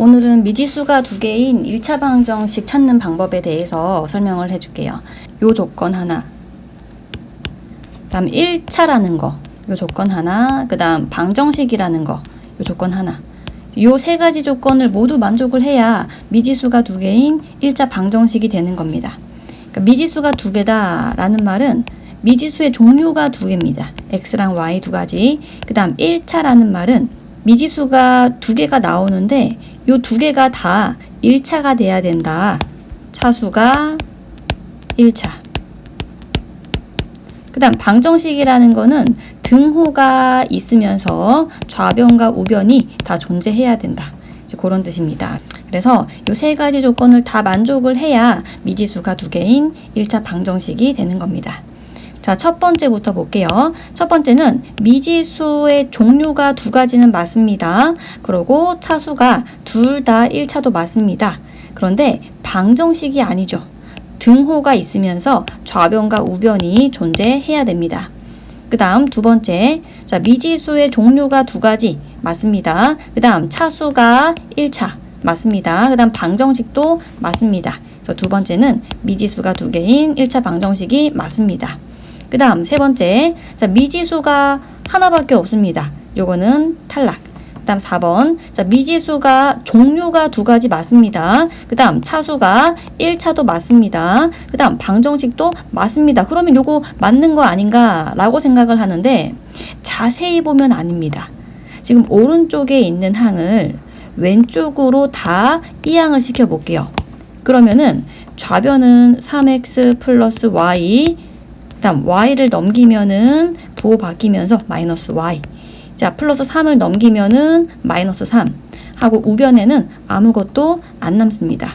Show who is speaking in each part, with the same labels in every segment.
Speaker 1: 오늘은 미지수가 두 개인 1차 방정식 찾는 방법에 대해서 설명을 해줄게요. 요 조건 하나, 그 다음 1차라는 거, 요 조건 하나, 그 다음 방정식이라는 거, 요 조건 하나. 요 세 가지 조건을 모두 만족을 해야 미지수가 두 개인 1차 방정식이 되는 겁니다. 그러니까 미지수가 두 개다 라는 말은 미지수의 종류가 두 개입니다. x랑 y 두 가지. 그 다음 1차라는 말은 미지수가 두 개가 나오는데 요 두 개가 다 1차가 돼야 된다. 차수가 1차. 그 다음 방정식이라는 거는 등호가 있으면서 좌변과 우변이 다 존재해야 된다. 이제 그런 뜻입니다. 그래서 요 세 가지 조건을 다 만족을 해야 미지수가 두 개인 1차 방정식이 되는 겁니다. 자, 첫 번째부터 볼게요. 첫 번째는 미지수의 종류가 두 가지는 맞습니다. 그리고 차수가 둘 다 1차도 맞습니다. 그런데 방정식이 아니죠. 등호가 있으면서 좌변과 우변이 존재해야 됩니다. 그 다음 두 번째, 자, 미지수의 종류가 두 가지 맞습니다. 그 다음 차수가 1차 맞습니다. 그 다음 방정식도 맞습니다. 그래서 두 번째는 미지수가 두 개인 1차 방정식이 맞습니다. 그 다음 세 번째, 자, 미지수가 하나밖에 없습니다. 요거는 탈락. 그 다음 4번, 자, 미지수가 종류가 두 가지 맞습니다. 그 다음 차수가 1차도 맞습니다. 그 다음 방정식도 맞습니다. 그러면 요거 맞는 거 아닌가 라고 생각을 하는데 자세히 보면 아닙니다. 지금 오른쪽에 있는 항을 왼쪽으로 다 이항을 시켜 볼게요. 그러면은 좌변은 3x 플러스 y, 그 다음 y를 넘기면은 부호 바뀌면서 마이너스 y, 자, 플러스 3을 넘기면은 마이너스 3 하고 우변에는 아무것도 안 남습니다.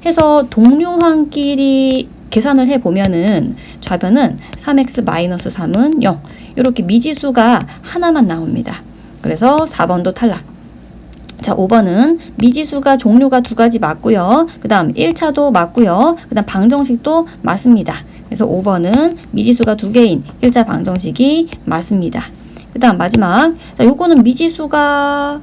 Speaker 1: 해서 동료항끼리 계산을 해보면은 좌변은 3x 마이너스 3은 0, 이렇게 미지수가 하나만 나옵니다. 그래서 4번도 탈락. 자, 5번은 미지수가 종류가 두 가지 맞고요. 그 다음 1차도 맞고요. 그 다음 방정식도 맞습니다. 그래서 5번은 미지수가 두 개인 1차 방정식이 맞습니다. 그 다음 마지막, 자, 요거는 미지수가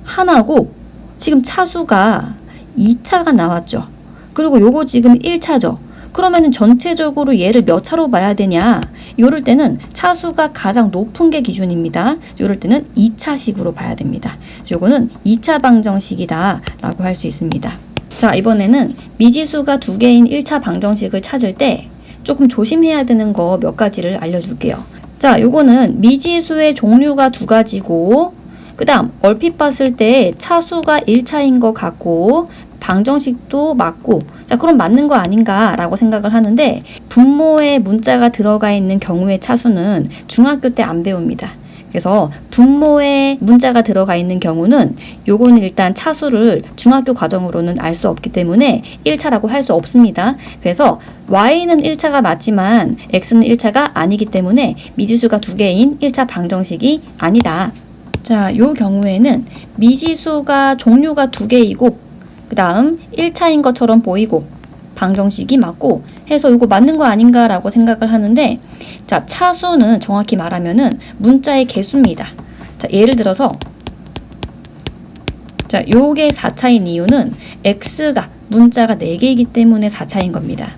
Speaker 1: 하나고 지금 차수가 2차가 나왔죠. 그리고 요거 지금 1차죠. 그러면은 전체적으로 얘를 몇 차로 봐야 되냐? 요럴 때는 차수가 가장 높은 게 기준입니다. 요럴 때는 2차식으로 봐야 됩니다. 요거는 2차 방정식이다 라고 할 수 있습니다. 자, 이번에는 미지수가 두 개인 1차 방정식을 찾을 때 조금 조심해야 되는 거 몇 가지를 알려줄게요. 자, 요거는 미지수의 종류가 두 가지고 그 다음 얼핏 봤을 때 차수가 1차인 것 같고 방정식도 맞고, 자, 그럼 맞는 거 아닌가 라고 생각을 하는데 분모에 문자가 들어가 있는 경우의 차수는 중학교 때 안 배웁니다. 그래서 분모에 문자가 들어가 있는 경우는 요거는 일단 차수를 중학교 과정으로는 알 수 없기 때문에 1차라고 할 수 없습니다. 그래서 y는 1차가 맞지만 x는 1차가 아니기 때문에 미지수가 두 개인 1차 방정식이 아니다. 자, 요 경우에는 미지수가 종류가 두 개이고 그 다음 1차인 것처럼 보이고 방정식이 맞고 해서 이거 맞는 거 아닌가 라고 생각을 하는데, 자, 차수는 정확히 말하면은 문자의 개수입니다. 자, 예를 들어서 자, 요게 4차인 이유는 x가 문자가 4개이기 때문에 4차인 겁니다.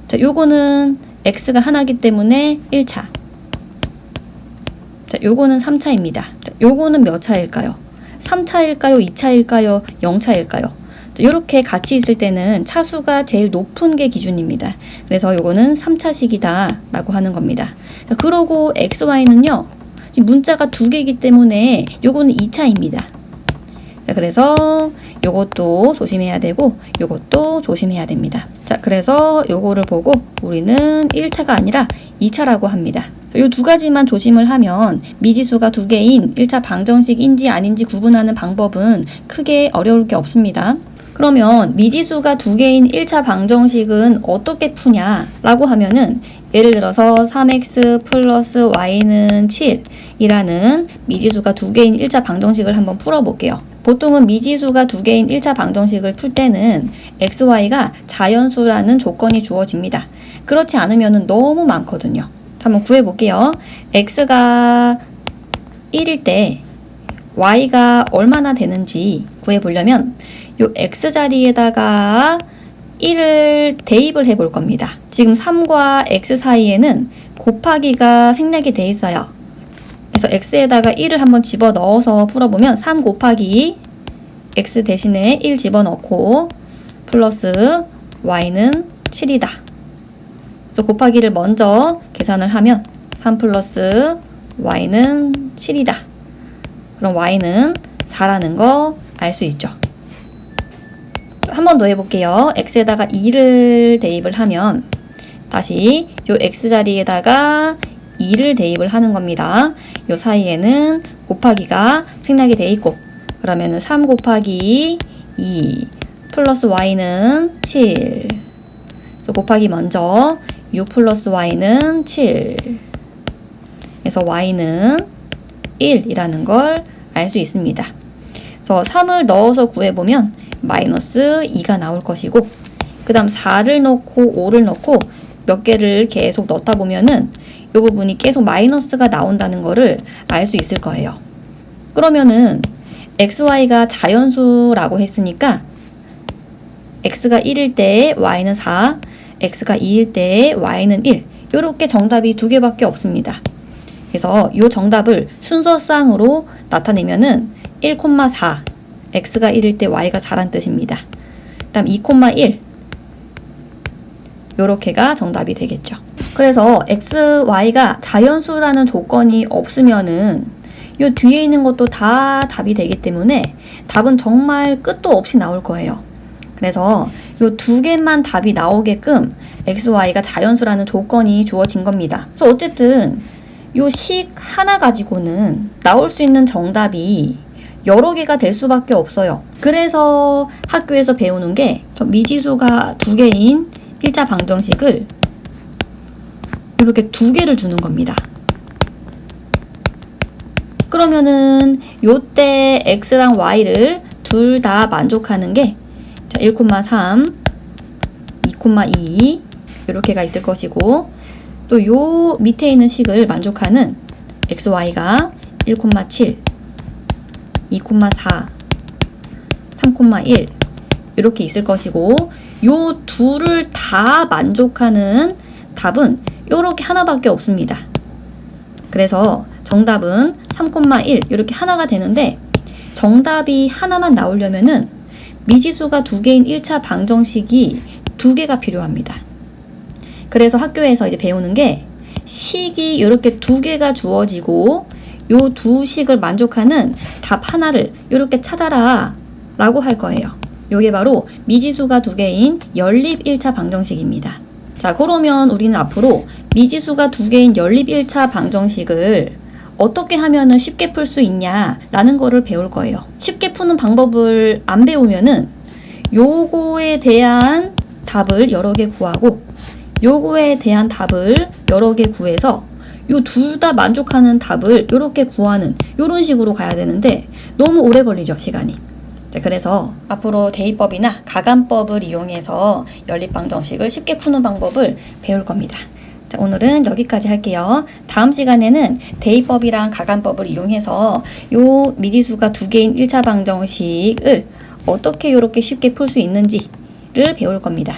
Speaker 1: 자, 요거는 x가 하나이기 때문에 1차. 자, 요거는 3차입니다. 자, 요거는 몇 차일까요? 3차일까요? 2차일까요? 0차일까요? 이렇게 같이 있을 때는 차수가 제일 높은 게 기준입니다. 그래서 요거는 3차식이다 라고 하는 겁니다. 자, 그러고 xy는요, 지금 문자가 두 개이기 때문에 요거는 2차입니다. 자, 그래서 요것도 조심해야 되고 요것도 조심해야 됩니다. 자, 그래서 요거를 보고 우리는 1차가 아니라 2차라고 합니다. 요 두 가지만 조심을 하면 미지수가 두 개인 1차 방정식인지 아닌지 구분하는 방법은 크게 어려울 게 없습니다. 그러면 미지수가 두 개인 1차 방정식은 어떻게 푸냐 라고 하면은 예를 들어서 3x 플러스 y는 7이라는 미지수가 두 개인 1차 방정식을 한번 풀어볼게요. 보통은 미지수가 두 개인 1차 방정식을 풀 때는 xy가 자연수라는 조건이 주어집니다. 그렇지 않으면 너무 많거든요. 한번 구해볼게요. x가 1일 때 y가 얼마나 되는지 구해보려면 요 x자리에다가 1을 대입을 해볼 겁니다. 지금 3과 x 사이에는 곱하기가 생략이 돼 있어요. 그래서 x에다가 1을 한번 집어넣어서 풀어보면 3 곱하기 x 대신에 1 집어넣고 플러스 y는 7이다. 그래서 곱하기를 먼저 계산을 하면 3 플러스 y는 7이다. 그럼 y는 4라는 거 알 수 있죠. 한 번 더 해볼게요. x에다가 2를 대입을 하면 다시 요 x자리에다가 2를 대입을 하는 겁니다. 요 사이에는 곱하기가 생략이 돼 있고 그러면은 3 곱하기 2 플러스 y는 7. 그래서 곱하기 먼저 6 플러스 y는 7. 그래서 y는 1이라는 걸 알 수 있습니다. 그래서 3을 넣어서 구해보면 마이너스 2가 나올 것이고 그 다음 4를 넣고 5를 넣고 몇 개를 계속 넣다 보면은 이 부분이 계속 마이너스가 나온다는 거를 알 수 있을 거예요. 그러면은 xy가 자연수라고 했으니까 x가 1일 때 y는 4, x가 2일 때 y는 1 이렇게 정답이 두 개밖에 없습니다. 그래서 이 정답을 순서상으로 나타내면은 1,4 x가 1일 때 y가 4란 뜻입니다. 그 다음 2,1 요렇게가 정답이 되겠죠. 그래서 x, y가 자연수라는 조건이 없으면은 요 뒤에 있는 것도 다 답이 되기 때문에 답은 정말 끝도 없이 나올 거예요. 그래서 요 두 개만 답이 나오게끔 x, y가 자연수라는 조건이 주어진 겁니다. 그래서 어쨌든 요 식 하나 가지고는 나올 수 있는 정답이 여러 개가 될 수밖에 없어요. 그래서 학교에서 배우는 게 미지수가 두 개인 1차 방정식을 이렇게 두 개를 주는 겁니다. 그러면은 요때 x랑 y를 둘 다 만족하는 게 1,3, 2,2 이렇게가 있을 것이고 또 요 밑에 있는 식을 만족하는 x, y가 1,7, 2,4, 3,1 이렇게 있을 것이고 요 둘을 다 만족하는 답은 요렇게 하나밖에 없습니다. 그래서 정답은 3,1 이렇게 하나가 되는데 정답이 하나만 나오려면은 미지수가 두 개인 1차 방정식이 두 개가 필요합니다. 그래서 학교에서 이제 배우는 게 식이 이렇게 두 개가 주어지고 요 두 식을 만족하는 답 하나를 이렇게 찾아라 라고 할 거예요. 요게 바로 미지수가 두 개인 연립 1차 방정식입니다. 자, 그러면 우리는 앞으로 미지수가 두 개인 연립 1차 방정식을 어떻게 하면은 쉽게 풀 수 있냐 라는 거를 배울 거예요. 쉽게 푸는 방법을 안 배우면은 요거에 대한 답을 여러 개 구하고 요거에 대한 답을 여러 개 구해서 요 둘 다 만족하는 답을 이렇게 구하는 요런 식으로 가야 되는데 너무 오래 걸리죠, 시간이. 자, 그래서 앞으로 대입법이나 가감법을 이용해서 연립방정식을 쉽게 푸는 방법을 배울 겁니다. 자, 오늘은 여기까지 할게요. 다음 시간에는 대입법이랑 가감법을 이용해서 요 미지수가 두 개인 1차 방정식을 어떻게 이렇게 쉽게 풀 수 있는지를 배울 겁니다.